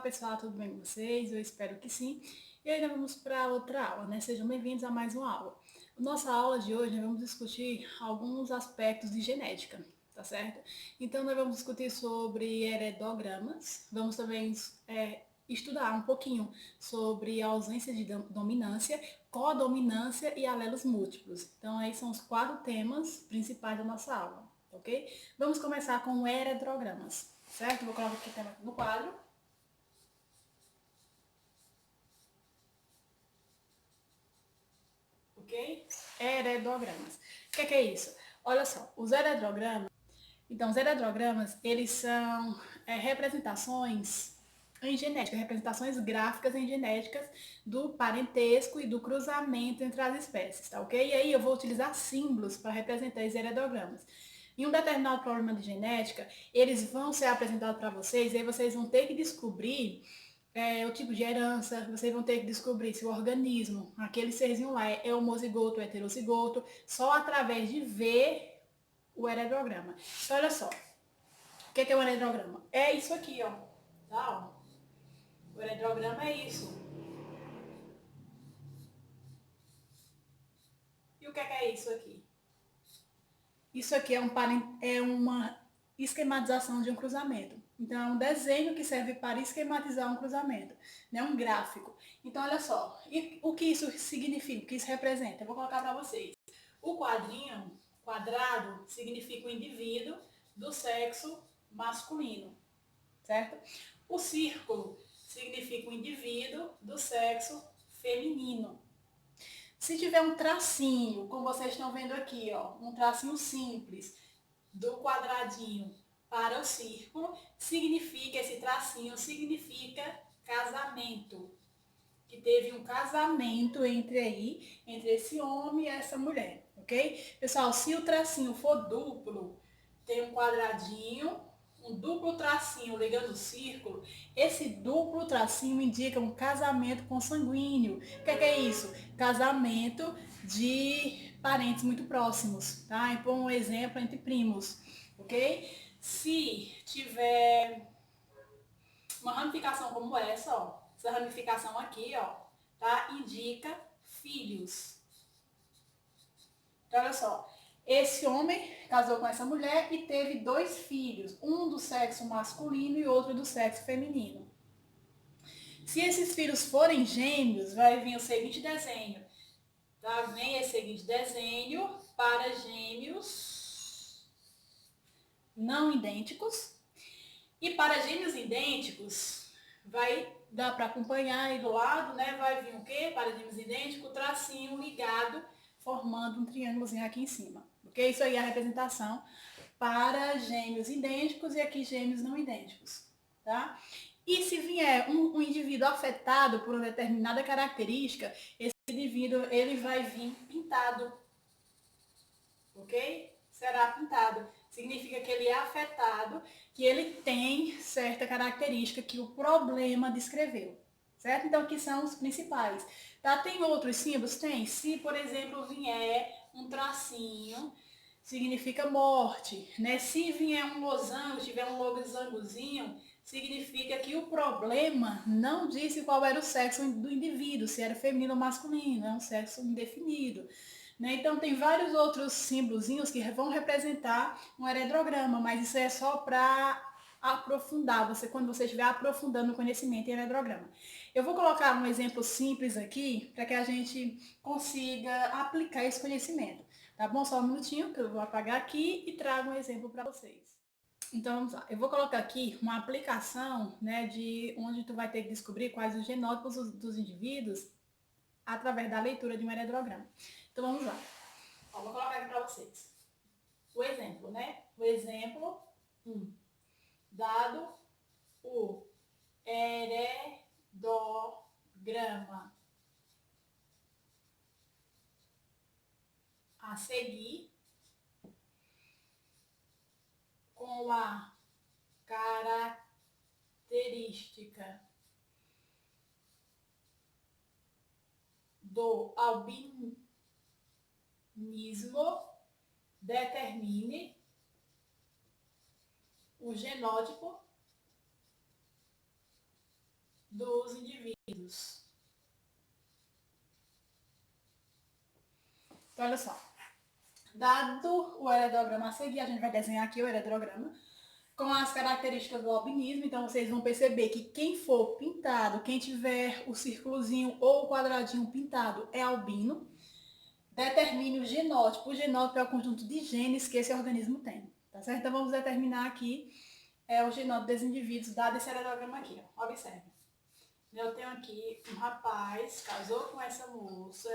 pessoal, tudo bem com vocês? Eu espero que sim. E ainda vamos para outra aula, né? Sejam bem-vindos a mais uma aula. Nossa aula de hoje, nós vamos discutir alguns aspectos de genética, tá certo? Então, nós vamos discutir sobre heredogramas, vamos também estudar um pouquinho sobre a ausência de dominância, codominância e alelos múltiplos. Então, aí são os 4 temas principais da nossa aula, ok? Vamos começar com heredogramas, certo? Vou colocar aqui o tema no quadro. Ok? Heredogramas. O que é isso? Olha só, os heredogramas. Então, os heredogramas, eles são representações em genética, representações gráficas em genéticas do parentesco e do cruzamento entre as espécies, tá ok? E aí eu vou utilizar símbolos para representar esses heredogramas. Em um determinado problema de genética, eles vão ser apresentados para vocês, e aí vocês vão ter que descobrir o tipo de herança, vocês vão ter que descobrir se o organismo, aquele serzinho lá, é homozigoto ou heterocigoto, só através de ver o heredograma. Então, olha só, o que é o heredograma? É isso aqui, ó. Tá? O heredograma é isso. E o que é isso aqui? Isso aqui é uma esquematização de um cruzamento. Então, é um desenho que serve para esquematizar um cruzamento, né? Um gráfico. Então, olha só, e o que isso significa, o que isso representa? Eu vou colocar para vocês. O quadrinho, quadrado, significa o indivíduo do sexo masculino, certo? O círculo significa o indivíduo do sexo feminino. Se tiver um tracinho, como vocês estão vendo aqui, ó, um tracinho simples do quadradinho para o círculo, esse tracinho significa casamento. Que teve um casamento entre esse homem e essa mulher, ok? Pessoal, se o tracinho for duplo, tem um quadradinho, um duplo tracinho ligando o círculo, esse duplo tracinho indica um casamento consanguíneo. O que é isso? Casamento de parentes muito próximos, tá? Por um exemplo, entre primos, ok? Se tiver uma ramificação como essa, ó, essa ramificação aqui, ó, tá? Indica filhos. Então, olha só, esse homem casou com essa mulher e teve 2 filhos, um do sexo masculino e outro do sexo feminino. Se esses filhos forem gêmeos, vai vir o seguinte desenho, tá? Vem esse seguinte desenho para gêmeos não idênticos. E para gêmeos idênticos, vai dar para acompanhar aí do lado, né? Vai vir o quê? Para gêmeos idênticos, tracinho ligado, formando um triângulozinho aqui em cima. Ok? Isso aí é a representação para gêmeos idênticos e aqui gêmeos não idênticos, tá? E se vier um indivíduo afetado por uma determinada característica, esse indivíduo ele vai vir pintado, ok? Será pintado. Significa que ele é afetado, que ele tem certa característica que o problema descreveu, certo? Então, aqui são os principais. Tá? Tem outros símbolos? Tem. Se, por exemplo, vier um tracinho, significa morte, né? Se vier um losango, tiver um losangozinho, significa que o problema não disse qual era o sexo do indivíduo, se era feminino ou masculino, é um sexo indefinido. Né? Então, tem vários outros símbolozinhos que vão representar um heredograma, mas isso é só para aprofundar, quando você estiver aprofundando o conhecimento em heredograma. Eu vou colocar um exemplo simples aqui, para que a gente consiga aplicar esse conhecimento. Tá bom? Só um minutinho, que eu vou apagar aqui e trago um exemplo para vocês. Então, vamos lá. Eu vou colocar aqui uma aplicação, né, de onde tu vai ter que descobrir quais os genótipos dos indivíduos através da leitura de um heredograma. Então, vamos lá. Ó, vou colocar aqui para vocês. O exemplo, né? O exemplo 1. Dado o heredograma a seguir, com a característica do albinismo, determine o genótipo dos indivíduos. Então, olha só. Dado o heredograma a seguir, a gente vai desenhar aqui o heredograma com as características do albinismo. Então, vocês vão perceber que quem for pintado, quem tiver o círculozinho ou o quadradinho pintado é albino. Determine o genótipo. O genótipo é o conjunto de genes que esse organismo tem. Tá certo? Então, vamos determinar aqui o genótipo dos indivíduos, dado esse heredograma aqui. Ó. Observe. Eu tenho aqui um rapaz, casou com essa moça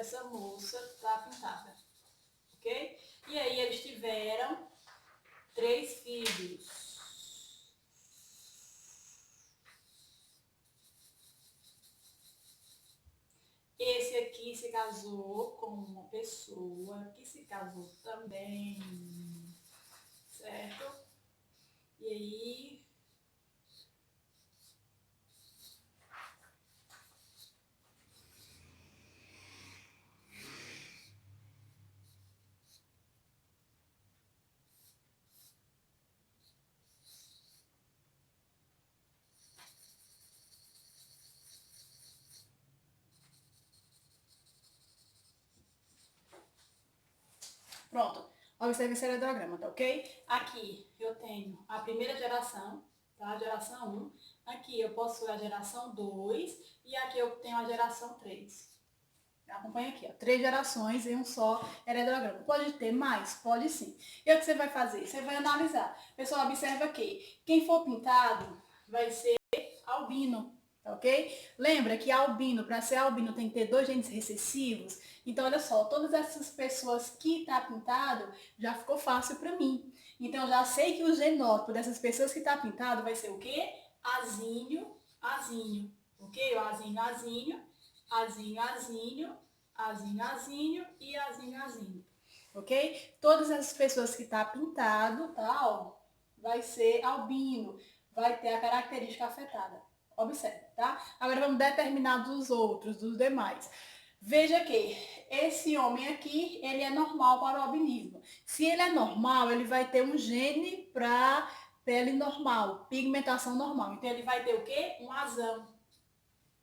está pintada. Ok? E aí eles tiveram 3 filhos. Esse aqui se casou com uma pessoa que se casou também, certo? E aí, pronto. Observe esse heredograma, tá ok? Aqui eu tenho a primeira geração, tá? A geração 1. Aqui eu possuo a geração 2 e aqui eu tenho a geração 3. Acompanha aqui, ó, 3 gerações em um só heredograma. Pode ter mais? Pode sim. E o que você vai fazer? Você vai analisar. Pessoal, observa aqui. Quem for pintado vai ser albino, tá ok? Lembra que albino, para ser albino, tem que ter 2 genes recessivos. Então, olha só, todas essas pessoas que tá pintado, já ficou fácil para mim. Então, eu já sei que o genótipo dessas pessoas que tá pintado vai ser o quê? Azinho, azinho. Ok? O azinho, azinho, azinho, azinho, azinho, azinho e azinho, azinho. Ok? Todas essas pessoas que tá pintado, tá? Ó, vai ser albino, vai ter a característica afetada. Observe, tá? Agora vamos determinar dos outros, dos demais. Veja que esse homem aqui, ele é normal para o albinismo. Se ele é normal, ele vai ter um gene para pele normal, pigmentação normal. Então ele vai ter o quê? Um azão,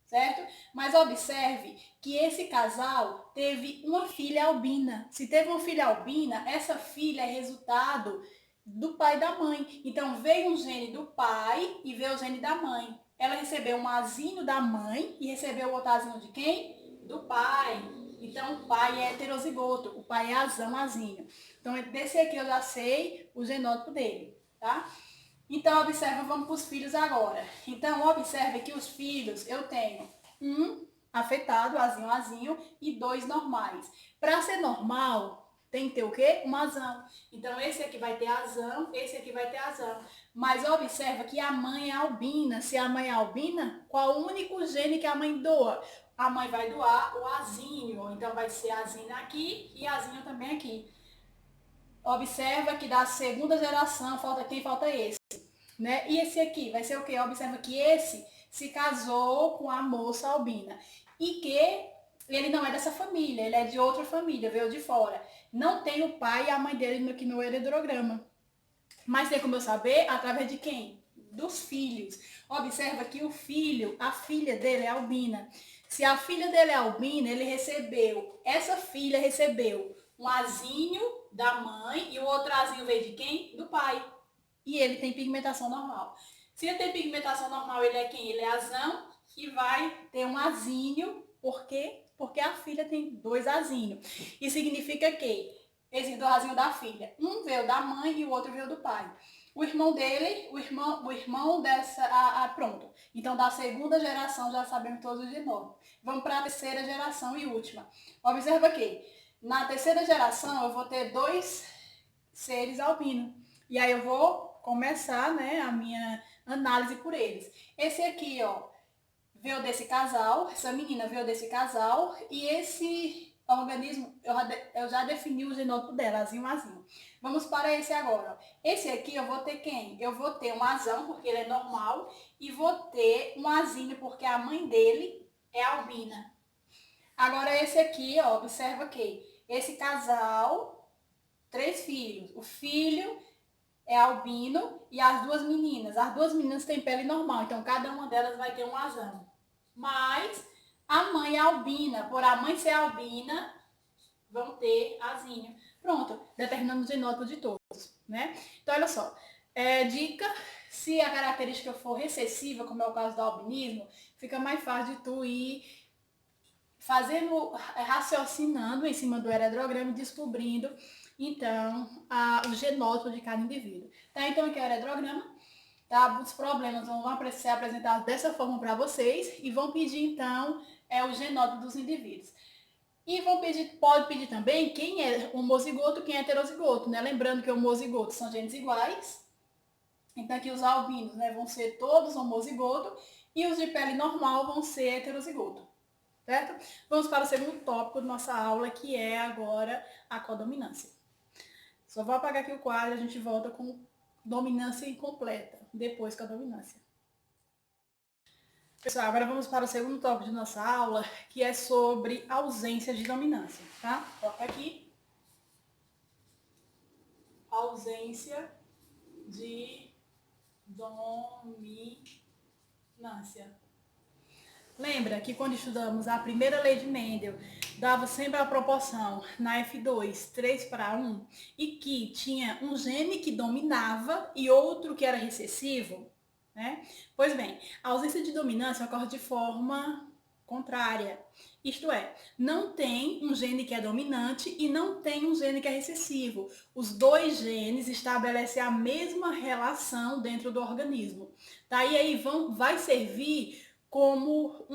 certo? Mas observe que esse casal teve uma filha albina. Se teve uma filha albina, essa filha é resultado do pai e da mãe. Então veio um gene do pai e veio o gene da mãe. Ela recebeu um azinho da mãe e recebeu o outro azinho de quem? Do pai. Então o pai é heterozigoto, o pai é azão, azinho. Então desse aqui eu já sei o genótipo dele, tá? Então, observa, vamos para os filhos agora. Então, observe que os filhos, eu tenho um afetado, azinho, azinho, e 2 normais. Para ser normal, tem que ter o quê? Um azão. Então, esse aqui vai ter azão, esse aqui vai ter azão. Mas observa que a mãe é albina. Se a mãe é albina, qual o único gene que a mãe doa? A mãe vai doar o azinho. Então, vai ser azinho aqui e azinho também aqui. Observa que da segunda geração, falta quem? Falta esse. Né? E esse aqui vai ser o quê? Observa que esse se casou com a moça albina e que ele não é dessa família, ele é de outra família, veio de fora. Não tem o pai e a mãe dele aqui no heredograma. Mas tem como eu saber? Através de quem? Dos filhos. Observa que o filho, a filha dele é albina. Se a filha dele é albina, ele recebeu, essa filha recebeu um azinho da mãe e o outro azinho veio de quem? Do pai. E ele tem pigmentação normal. Se ele tem pigmentação normal, ele é quem? Ele é azão e vai ter um azinho. Por quê? Porque a filha tem 2 azinhos. Isso significa que esse 2 azinhos da filha, um veio da mãe e o outro veio do pai. O irmão dele, o irmão dessa, pronto. Então, da segunda geração, já sabemos todos de novo. Vamos para a terceira geração e última. Observa aqui. Na terceira geração, eu vou ter 2 seres albinos. E aí eu vou começar, né, a minha análise por eles. Esse aqui, ó, veio desse casal, essa menina veio desse casal, e esse organismo, eu já defini o genótipo dela, azinho, azinho. Vamos para esse agora. Esse aqui eu vou ter quem? Eu vou ter um azão, porque ele é normal, e vou ter um azinho, porque a mãe dele é albina. Agora esse aqui, ó, observa que esse casal, 3 filhos. O filho é albino e as 2 meninas. As 2 meninas têm pele normal, então cada uma delas vai ter um azão. Mas a mãe é albina. Por a mãe ser albina, vão ter azinho. Pronto, determinamos o genótipo de todos, né? Então, olha só. Dica, se a característica for recessiva, como é o caso do albinismo, fica mais fácil de tu ir fazendo, raciocinando em cima do heredograma e descobrindo, então, o genótipo de cada indivíduo. Tá? Então, aqui é o heredograma. Tá? Os problemas vão ser apresentados dessa forma para vocês e vão pedir, então, o genótipo dos indivíduos. E pode pedir também quem é homozigoto e quem é heterozigoto, né? Lembrando que homozigotos são genes iguais. Então aqui os albinos, né, vão ser todos homozigoto e os de pele normal vão ser heterozigoto, certo? Vamos para o segundo tópico da nossa aula, que é agora a codominância. Só vou apagar aqui o quadro e a gente volta com dominância incompleta, depois com a dominância. Pessoal, agora vamos para o segundo tópico de nossa aula, que é sobre ausência de dominância, tá? Coloca aqui. Ausência de dominância. Lembra que quando estudamos a primeira lei de Mendel, dava sempre a proporção na F2, 3:1, e que tinha um gene que dominava e outro que era recessivo? Né? Pois bem, a ausência de dominância ocorre de forma contrária. Isto é, não tem um gene que é dominante e não tem um gene que é recessivo. Os dois genes estabelecem a mesma relação dentro do organismo. Tá? E aí vai servir como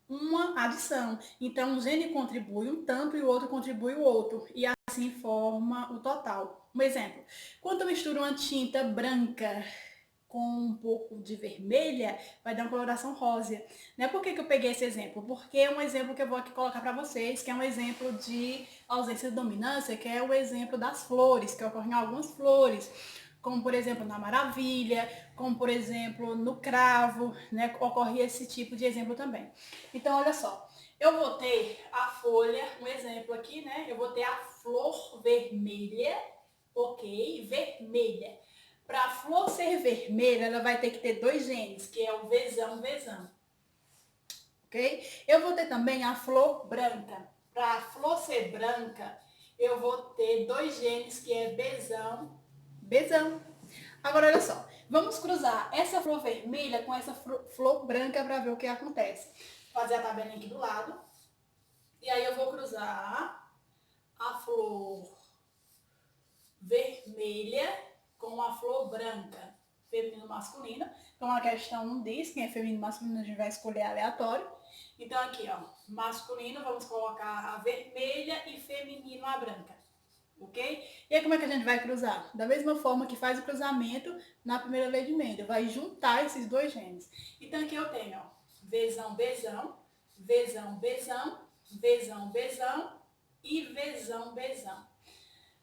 uma adição. Então, um gene contribui um tanto e o outro contribui o outro. E assim forma o total. Um exemplo, quando eu misturo uma tinta branca com um pouco de vermelha, vai dar uma coloração rósea. Né? Por que eu peguei esse exemplo? Porque é um exemplo que eu vou aqui colocar para vocês, que é um exemplo de ausência de dominância, que é o exemplo das flores, que ocorrem em algumas flores, como por exemplo na maravilha, como por exemplo no cravo, né? Ocorre esse tipo de exemplo também. Então, olha só, eu vou ter a folha, um exemplo aqui, né? Eu vou ter a flor vermelha, ok? Vermelha. Para a flor ser vermelha, ela vai ter que ter dois genes, que é o Vzão. Ok? Eu vou ter também a flor branca. Para a flor ser branca, eu vou ter dois genes, que é Bzão. Agora, olha só. Vamos cruzar essa flor vermelha com essa flor branca para ver o que acontece. Vou fazer a tabelinha aqui do lado. E aí eu vou cruzar a flor vermelha com a flor branca, feminino masculino. Então a questão não diz quem é feminino masculino, a gente vai escolher aleatório. Então aqui, ó, masculino, vamos colocar a vermelha e feminino a branca. Ok? E aí como é que a gente vai cruzar? Da mesma forma que faz o cruzamento na primeira lei de Mendel, vai juntar esses dois genes. Então aqui eu tenho, ó, Vzão e Vzão.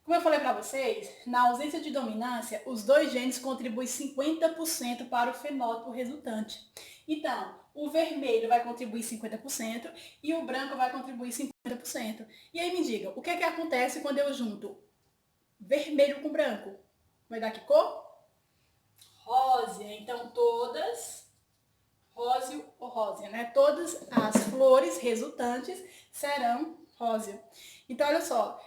Como eu falei para vocês, na ausência de dominância, os dois genes contribuem 50% para o fenótipo resultante. Então, o vermelho vai contribuir 50% e o branco vai contribuir 50%. E aí me diga, o que é que acontece quando eu junto vermelho com branco? Vai dar que cor? Rósea. Então, todas, róseo ou rósea, né? Todas as flores resultantes serão rósea. Então, olha só,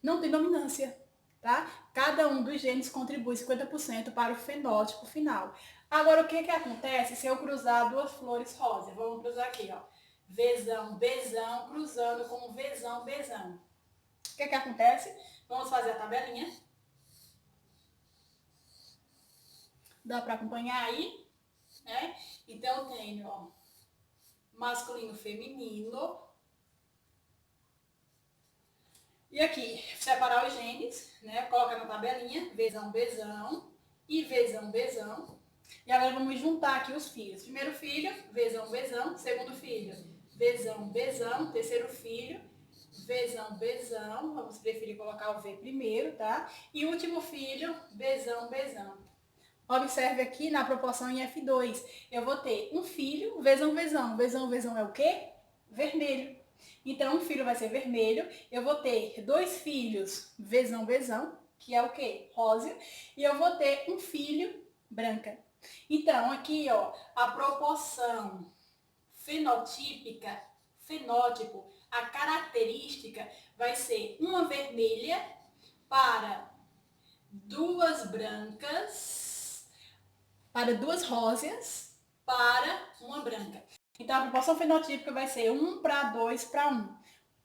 não tem dominância, tá? Cada um dos genes contribui 50% para o fenótipo final. Agora, o que que acontece se eu cruzar duas flores rosa? Vamos cruzar aqui, ó. Vzão, cruzando com Vzão. O que que acontece? Vamos fazer a tabelinha. Dá para acompanhar aí, né? Então, eu tenho, ó, masculino, feminino. E aqui, separar os genes, né? Coloca na tabelinha, Vzão e Vzão. E agora vamos juntar aqui os filhos. Primeiro filho, Vzão. Segundo filho, Vzão. Terceiro filho, Vzão. Vamos preferir colocar o V primeiro, tá? E último filho, Vzão. Observe aqui na proporção em F2. Eu vou ter um filho, Vzão. Vzão é o quê? Vermelho. Então, um filho vai ser vermelho. Eu vou ter dois filhos, Vzão, que é o quê? Rósea. E eu vou ter um filho, branca. Então, aqui, ó, a proporção fenotípica, fenótipo, a característica vai ser uma vermelha para duas brancas, para duas róseas, para uma branca. Então, a proporção fenotípica vai ser 1 para 2 para 1.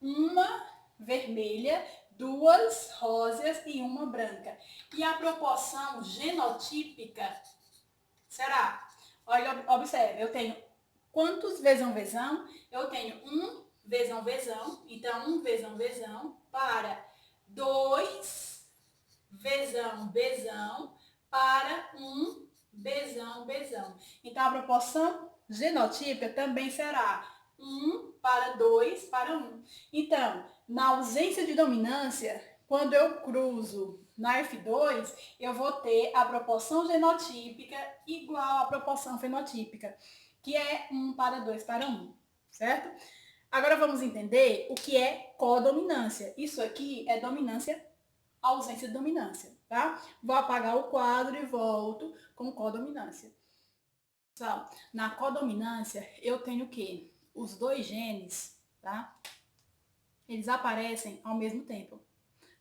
Uma vermelha, duas róseas e uma branca. E a proporção genotípica será, olha, observe, eu tenho quantos vezão? Eu tenho um vezão, então um vezão para 2 vezão para um vezão. Então, a proporção genotípica também será 1 para 2 para 1. Então, na ausência de dominância, quando eu cruzo na F2, eu vou ter a proporção genotípica igual à proporção fenotípica, que é 1 para 2 para 1, certo? Agora vamos entender o que é codominância. Isso aqui é dominância, ausência de dominância, tá? Vou apagar o quadro e volto com codominância. Pessoal, na codominância eu tenho o quê? Os dois genes, tá? Eles aparecem ao mesmo tempo.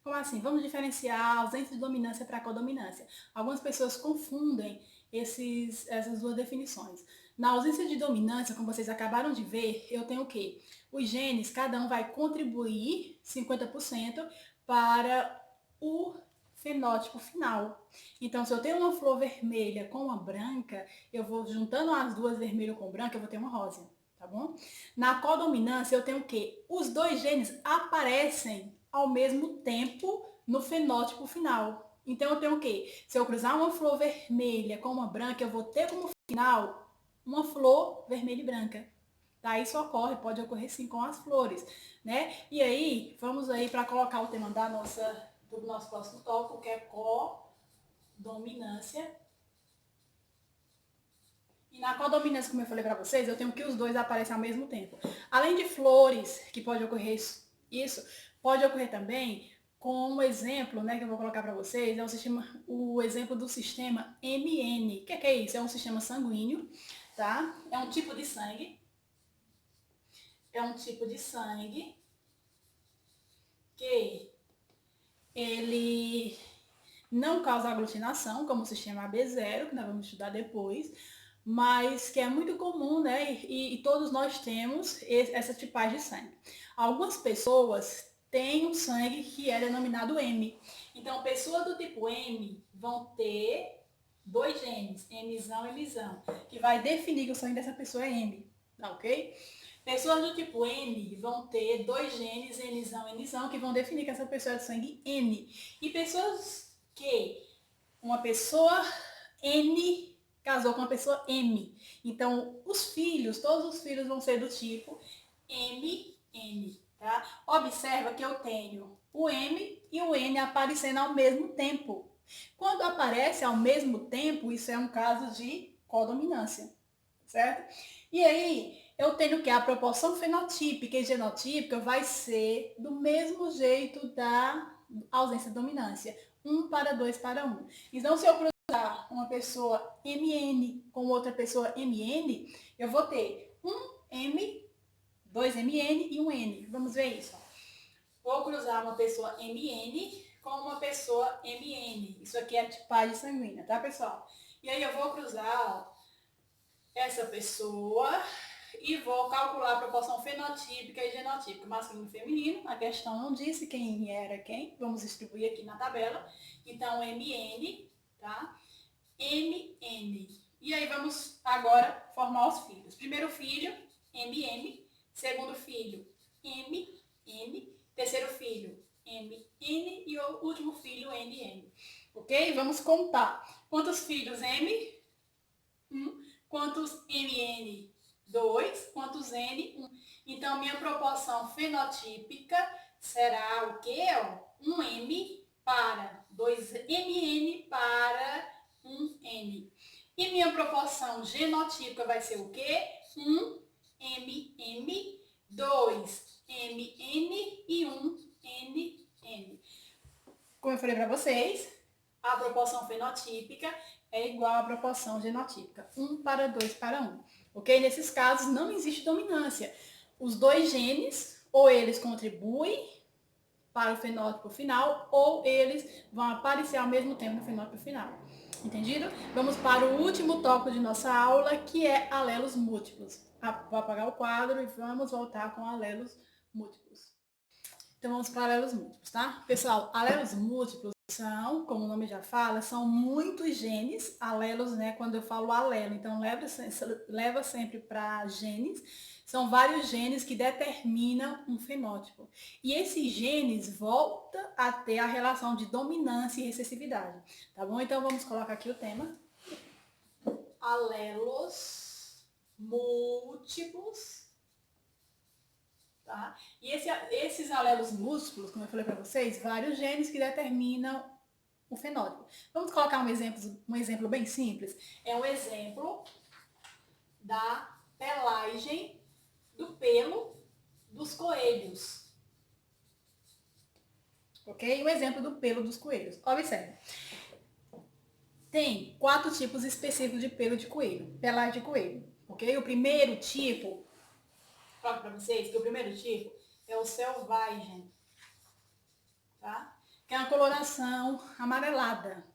Como assim? Vamos diferenciar a ausência de dominância para a codominância. Algumas pessoas confundem essas duas definições. Na ausência de dominância, como vocês acabaram de ver, eu tenho o quê? Os genes, cada um vai contribuir 50% para o fenótipo final. Então, se eu tenho uma flor vermelha com uma branca, eu vou juntando as duas, vermelho com branca, eu vou ter uma rosa, tá bom? Na codominância, eu tenho o quê? Os dois genes aparecem ao mesmo tempo no fenótipo final. Então, eu tenho o quê? Se eu cruzar uma flor vermelha com uma branca, eu vou ter como final uma flor vermelha e branca. Tá? Isso ocorre, pode ocorrer sim com as flores, né? E aí, vamos aí para colocar o tema do nosso próximo tópico, que é codominância. E na codominância, como eu falei para vocês, eu tenho que os dois aparecem ao mesmo tempo. Além de flores, que pode ocorrer isso, pode ocorrer também com um exemplo, né, que eu vou colocar para vocês, é o exemplo do sistema MN. O que é isso? É um sistema sanguíneo, tá? É um tipo de sangue. É um tipo de sangue que ele não causa aglutinação, como o sistema AB0, que nós vamos estudar depois, mas que é muito comum, né? E todos nós temos essa tipagem de sangue. Algumas pessoas têm um sangue que é denominado M. Então, pessoas do tipo M vão ter dois genes, Mzão e Mzão, que vai definir que o sangue dessa pessoa é M, tá ok? Pessoas do tipo N vão ter dois genes, Nzão e Nzão, que vão definir que essa pessoa é de sangue N. E pessoas que uma pessoa N casou com uma pessoa M. Então, todos os filhos vão ser do tipo MN, tá? Observa que eu tenho o M e o N aparecendo ao mesmo tempo. Quando aparece ao mesmo tempo, isso é um caso de codominância, certo? E aí, eu tenho que a proporção fenotípica e genotípica vai ser do mesmo jeito da ausência de dominância. 1 para 2 para 1. Então, se eu cruzar uma pessoa MN com outra pessoa MN, eu vou ter um M, 2 MN e um N. Vamos ver isso. Vou cruzar uma pessoa MN com uma pessoa MN. Isso aqui é a tipagem sanguínea, tá, pessoal? E aí eu vou cruzar essa pessoa e vou calcular a proporção fenotípica e genotípica, masculino e feminino. A questão não disse quem era quem. Vamos distribuir aqui na tabela. Então, MN, tá? MN. E aí vamos agora formar os filhos. Primeiro filho, MM. Segundo filho, MN. Terceiro filho, MN. E o último filho, NN. Ok? Vamos contar. Quantos filhos M? 1. Quantos MN? 2. Quantos N? 1. Então, minha proporção fenotípica será o quê? 1 M para 2 MN para 1 N. E minha proporção genotípica vai ser o quê? 1 MM, 2 MN e 1 NN. Como eu falei para vocês, a proporção fenotípica é igual à proporção genotípica, 1 para 2 para 1. ok? Nesses casos não existe dominância. Os dois genes, ou eles contribuem para o fenótipo final, ou eles vão aparecer ao mesmo tempo no fenótipo final. Entendido? Vamos para o último tópico de nossa aula, que é alelos múltiplos. Vou apagar o quadro e vamos voltar com alelos múltiplos. Então vamos para alelos múltiplos, tá? Pessoal, alelos múltiplos são, como o nome já fala, são muitos genes, alelos, né? Quando eu falo alelo, então leva sempre para genes. São vários genes que determinam um fenótipo. E esses genes voltam a ter a relação de dominância e recessividade, tá bom? Então vamos colocar aqui o tema. Alelos múltiplos. Tá? E esses alelos múltiplos, como eu falei para vocês, vários genes que determinam o fenótipo. Vamos colocar um exemplo bem simples. É um exemplo da pelagem do pelo dos coelhos. Ok? Um exemplo do pelo dos coelhos. Observe. Tem 4 tipos específicos de pelo de coelho, pelagem de coelho. Ok? O primeiro tipo, falo para vocês que o primeiro tipo é o selvagem, tá? Que é uma coloração amarelada,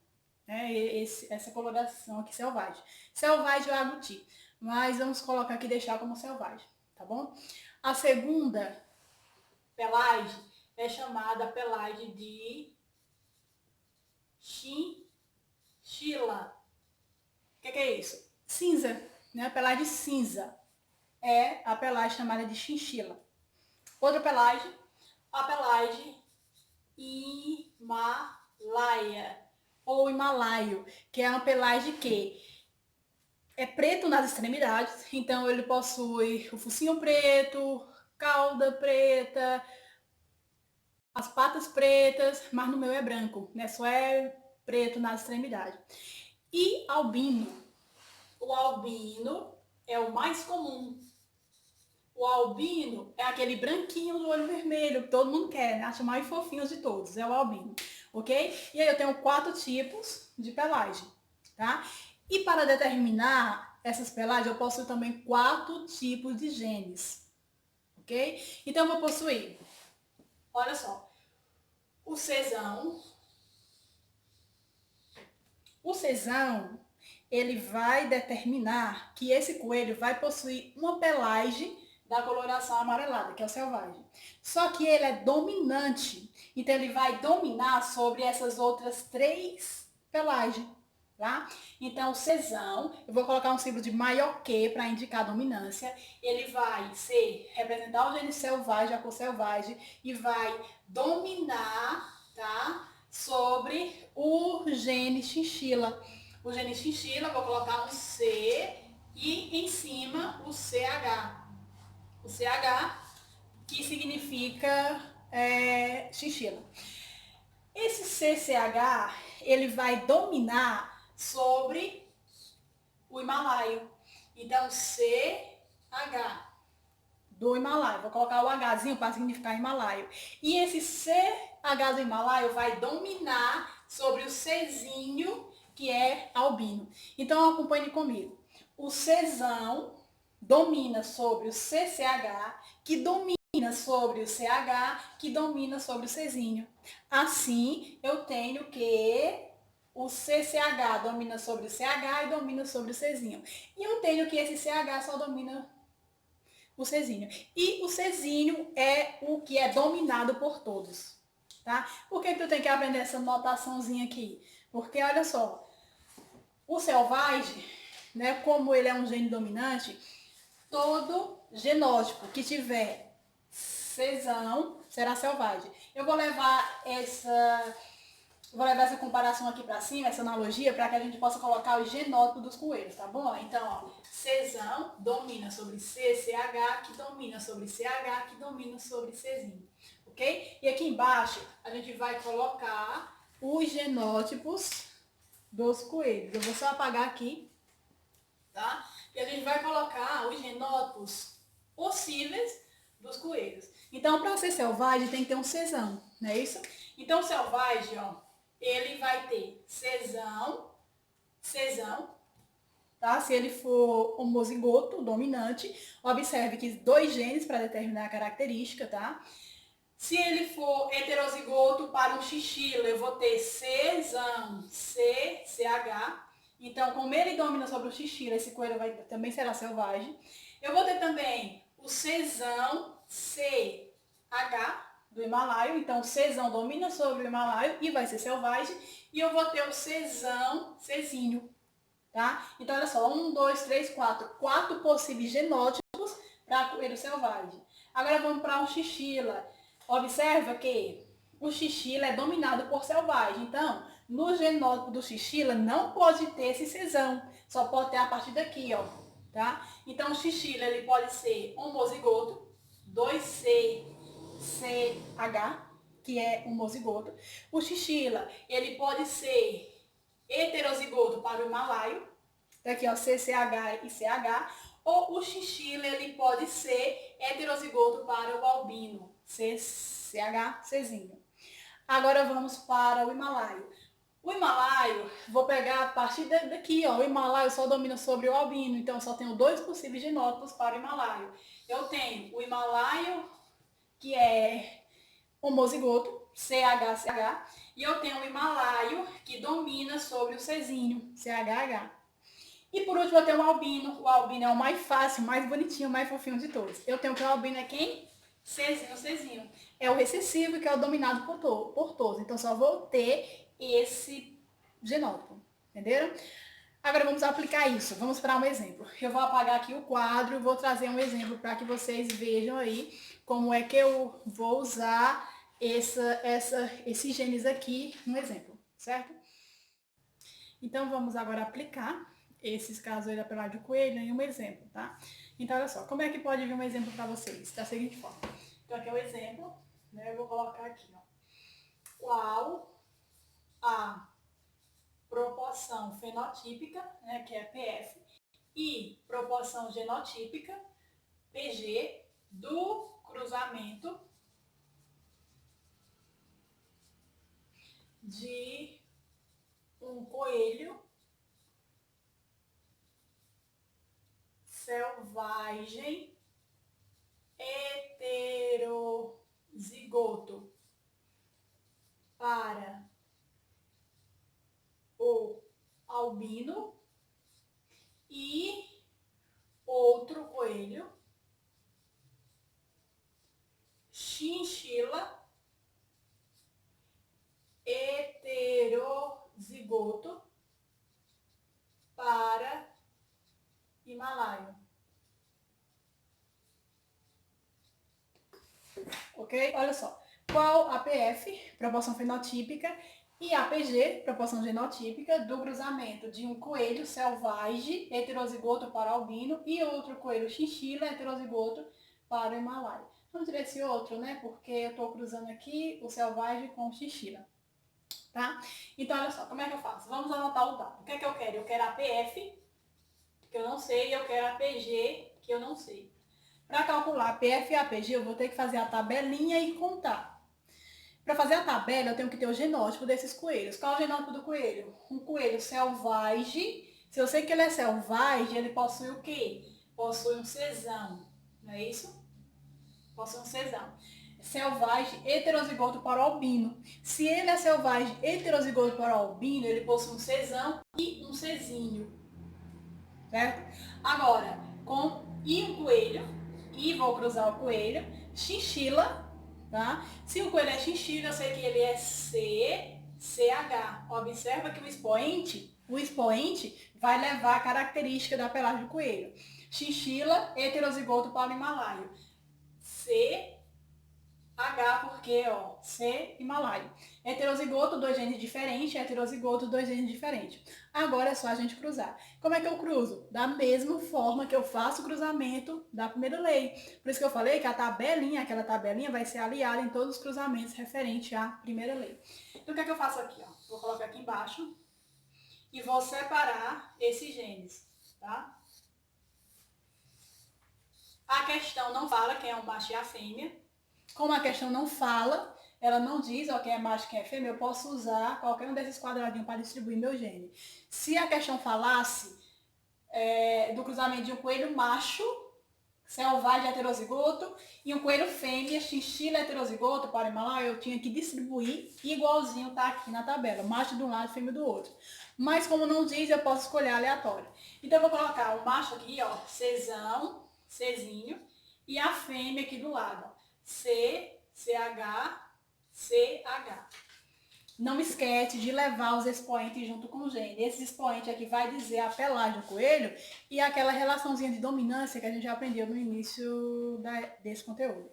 né? Essa coloração aqui selvagem. Selvagem é agouti, mas vamos colocar aqui e deixar como selvagem, tá bom? A segunda pelagem é chamada pelagem de chinchila. O que é isso? Cinza, né? A pelagem cinza é a pelagem chamada de chinchila. Outra pelagem, a pelagem Himalaia ou himalaio, que é uma pelagem que é preto nas extremidades, então ele possui o focinho preto, cauda preta, as patas pretas, mas no meu é branco, né? Só é preto nas extremidades. E albino. O albino é o mais comum. O albino é aquele branquinho do olho vermelho, que todo mundo quer, né? Acha mais fofinho de todos, é o albino, ok? E aí eu tenho 4 tipos de pelagem, tá? E para determinar essas pelagens, eu possuo também 4 tipos de genes, ok? Então eu vou possuir, olha só, o cesão. O cesão, ele vai determinar que esse coelho vai possuir uma pelagem da coloração amarelada, que é o selvagem. Só que ele é dominante, então ele vai dominar sobre essas outras 3 pelagens, tá? Então, o cesão, eu vou colocar um símbolo de maior que para indicar a dominância, ele vai representar o gene selvagem, a cor selvagem, e vai dominar, tá? Sobre o gene chinchila. O gene chinchila, vou colocar um C e em cima o CH. O CH, que significa chinchila. Esse CCH, ele vai dominar sobre o himalaio. Então, CH do Himalaio. Vou colocar o Hzinho para significar Himalaio. E esse CH do Himalaio vai dominar sobre o Czinho, que é albino. Então, acompanhe comigo. O Czão domina sobre o CCH, que domina sobre o CH, que domina sobre o Czinho. Assim, eu tenho que o CCH domina sobre o CH e domina sobre o Czinho. E eu tenho que esse CH só domina o Czinho. E o Czinho é o que é dominado por todos, tá? Por que tu tem que aprender essa notaçãozinha aqui? Porque, olha só, o selvagem, né, como ele é um gene dominante, todo genótipo que tiver cesão será selvagem. Eu vou levar essa comparação aqui para cima, essa analogia, para que a gente possa colocar o genótipo dos coelhos, tá bom? Então, ó, Czão domina sobre CCH, que domina sobre CH, que domina sobre Czinho, ok? E aqui embaixo, a gente vai colocar os genótipos dos coelhos. Eu vou só apagar aqui, tá? E a gente vai colocar os genótipos possíveis dos coelhos. Então, para ser selvagem, tem que ter um Czão, não é isso? Então, selvagem, ó, ele vai ter Czão, tá? Se ele for homozigoto, dominante, observe que 2 genes para determinar a característica, tá? Se ele for heterozigoto para um xixila, eu vou ter Czão, CH. Então, como ele domina sobre o xixila, esse coelho também será selvagem. Eu vou ter também o Czão, CH, do Himalaio. Então, o Czão domina sobre o Himalaio e vai ser selvagem. E eu vou ter o Czão, Czinho, tá? Então, olha só, 1, 2, 3, 4. 4 possíveis genótipos para coelho selvagem. Agora vamos para um xixila. Observa que o xixila é dominado por selvagem. Então, no genótipo do xixila não pode ter esse Czão. Só pode ter a partir daqui, ó, tá? Então, o xixila ele pode ser homozigoto, 2CCH, que é homozigoto. O xixila, ele pode ser heterozigoto para o himalaio, aqui ó, CCH e CH, ou o xixila ele pode ser heterozigoto para o albino, CCH, Czinho. Agora vamos para o himalaio. O himalaio, vou pegar a partir daqui, ó, o himalaio só domina sobre o albino, então só tenho 2 possíveis genótipos para o himalaio. Eu tenho o himalaio, que é homozigoto, CHCH, e eu tenho o himalaio, que domina sobre o Czinho, CHH. E por último eu tenho o albino. O albino é o mais fácil, mais bonitinho, mais fofinho de todos. Eu tenho que o albino é quem? Czinho. É o recessivo, que é o dominado por todos. Então só vou ter esse genótipo. Entenderam? Agora vamos aplicar isso. Vamos para um exemplo. Eu vou apagar aqui o quadro e vou trazer um exemplo para que vocês vejam aí como é que eu vou usar esses genes aqui no exemplo, certo? Então vamos agora aplicar esses casos aí da pelagem do coelho em um exemplo, tá? Então olha só, como é que pode vir um exemplo para vocês? Da seguinte forma. Então aqui é o exemplo, né? Eu vou colocar aqui, ó. Qual a proporção fenotípica, né, que é PF, e proporção genotípica, PG, do cruzamento de um coelho selvagem heterozigoto para o albino e outro coelho chinchila heterozigoto para himalaio. Ok? Olha só. Qual a PF, proporção fenotípica, e a PG, proporção genotípica, do cruzamento de um coelho selvagem heterozigoto para albino e outro coelho chinchila heterozigoto para o himalaio. Vamos tirar esse outro, né? Porque eu estou cruzando aqui o selvagem com o chinchila. Tá? Então, olha só, como é que eu faço? Vamos anotar o dado. O que é que eu quero? Eu quero a PF, que eu não sei, e eu quero a PG, que eu não sei. Para calcular a PF e a PG, eu vou ter que fazer a tabelinha e contar. Para fazer a tabela, eu tenho que ter o genótipo desses coelhos. Qual é o genótipo do coelho? Um coelho selvagem. Se eu sei que ele é selvagem, ele possui o quê? Possui um Czão. Não é isso? Possui um Czão. Selvagem heterozigoto para o albino. Se ele é selvagem heterozigoto para o albino, ele possui um Czão e um Czinho. Certo? Agora, e um coelho, e vou cruzar o coelho, chinchila, tá? Se o coelho é chinchila, eu sei que ele é CCH. Observa que o expoente vai levar a característica da pelagem do coelho. Chinchila, heterozigoto para o himalaio. CH, porque, ó, C, himalaio. Heterozigoto, 2 genes diferentes, heterozigoto, 2 genes diferentes. Agora é só a gente cruzar. Como é que eu cruzo? Da mesma forma que eu faço o cruzamento da primeira lei. Por isso que eu falei que aquela tabelinha vai ser aliada em todos os cruzamentos referentes à primeira lei. Então o que é que eu faço aqui, ó? Vou colocar aqui embaixo e vou separar esses genes, tá? A questão não fala quem é o macho e a fêmea. Como a questão não fala, ela não diz ó, quem é macho e quem é fêmea, eu posso usar qualquer um desses quadradinhos para distribuir meu gene. Se a questão falasse, do cruzamento de um coelho macho, selvagem heterozigoto, e um coelho fêmea, chinchila heterozigoto, para Himalaia, eu tinha que distribuir igualzinho tá aqui na tabela, macho de um lado e fêmea do outro. Mas como não diz, eu posso escolher aleatório. Então eu vou colocar o macho aqui, ó, Czão, Czinho, e a fêmea aqui do lado, ó, C, CH, CH. Não esquece de levar os expoentes junto com o gene. Esse expoente aqui vai dizer a pelagem do coelho e aquela relaçãozinha de dominância que a gente já aprendeu no início desse conteúdo.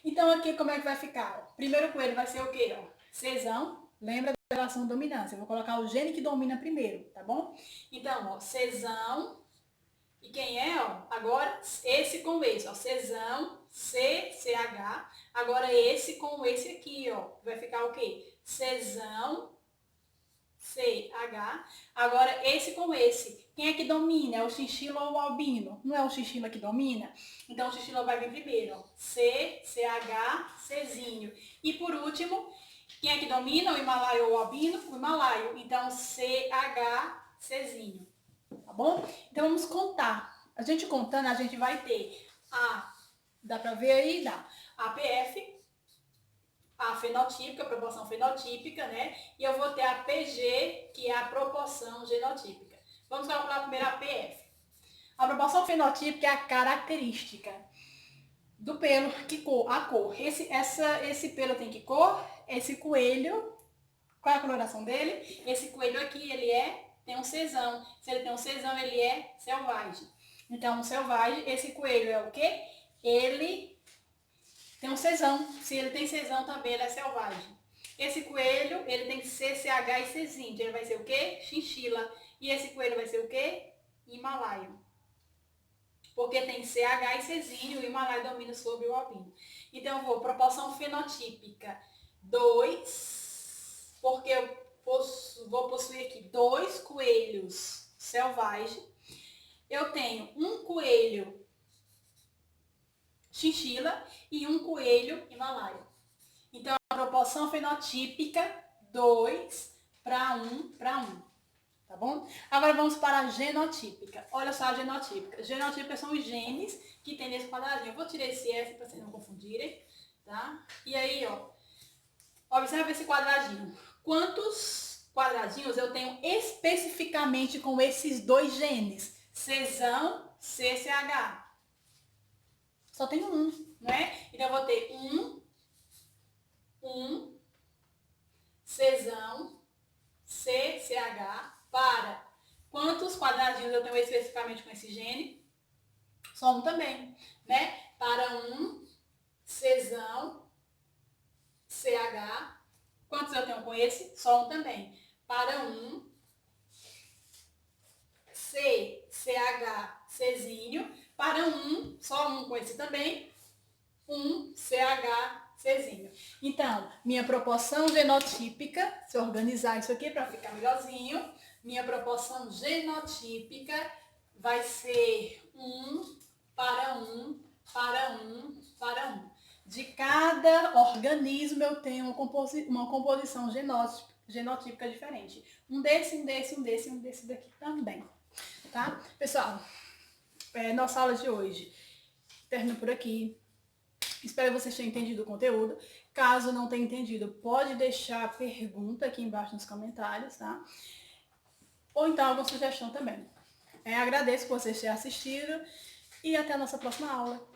Então aqui como é que vai ficar? Primeiro coelho vai ser o quê? Czão, lembra da relação de dominância. Eu vou colocar o gene que domina primeiro, tá bom? Então, ó, Czão, e quem é, ó? Agora esse com esse, ó, Czão, CH. Agora esse com esse aqui, ó, vai ficar o quê? Czão, CH. Agora esse com esse. Quem é que domina? É o chinchila ou o albino? Não é o chinchila que domina? Então o chinchila vai vir primeiro, ó. CH, Czinho. E por último, quem é que domina? O himalaio ou o albino? O himalaio. Então CH, Czinho. Tá bom? Então vamos contar. A gente contando, a gente vai ter dá pra ver aí? Dá. APF, a fenotípica, a proporção fenotípica, né? E eu vou ter a PG, que é a proporção genotípica. Vamos calcular primeiro a PF. A proporção fenotípica é a característica do pelo, a cor. Esse pelo tem que cor? Esse coelho, qual é a coloração dele? Esse coelho aqui, ele tem um Czão. Se ele tem um Czão, ele é selvagem. Então, um selvagem, esse coelho é o quê? Ele tem um Czão. Se ele tem Czão também, ele é selvagem. Esse coelho, ele tem CH e Czinho. Então, ele vai ser o quê? Chinchila. E esse coelho vai ser o quê? Himalaio. Porque tem CH e Czinho, o Himalaio domina sobre o albino. Então, eu vou, proporção fenotípica 2, porque eu vou possuir aqui 2 coelhos selvagens. Eu tenho um coelho chinchila e um coelho himalaio. Então, a proporção fenotípica 2 para 1 para 1. Tá bom? Agora vamos para a genotípica. Olha só a genotípica. Genotípica são os genes que tem nesse quadradinho. Eu vou tirar esse F para vocês não confundirem, tá? E aí, ó, observa esse quadradinho. Quantos quadradinhos eu tenho especificamente com esses 2 genes? Czão, CCH. Só tenho um, né? Então eu vou ter Czão, CCH, para quantos quadradinhos eu tenho especificamente com esse gene? Só um também, né? Para Czão, CH. Quantos eu tenho com esse? Só um também. Para CH, Czinho. Para só um com esse também. CH, Czinho. Então, minha proporção genotípica, se eu organizar isso aqui para ficar melhorzinho, minha proporção genotípica vai ser 1 para 1 para 1 para 1. De cada organismo eu tenho uma composição genotípica diferente. Um desse daqui também. Tá? Pessoal, nossa aula de hoje termina por aqui. Espero que vocês tenham entendido o conteúdo. Caso não tenha entendido, pode deixar a pergunta aqui embaixo nos comentários, tá? Ou então alguma sugestão também. Agradeço por vocês terem assistido e até a nossa próxima aula.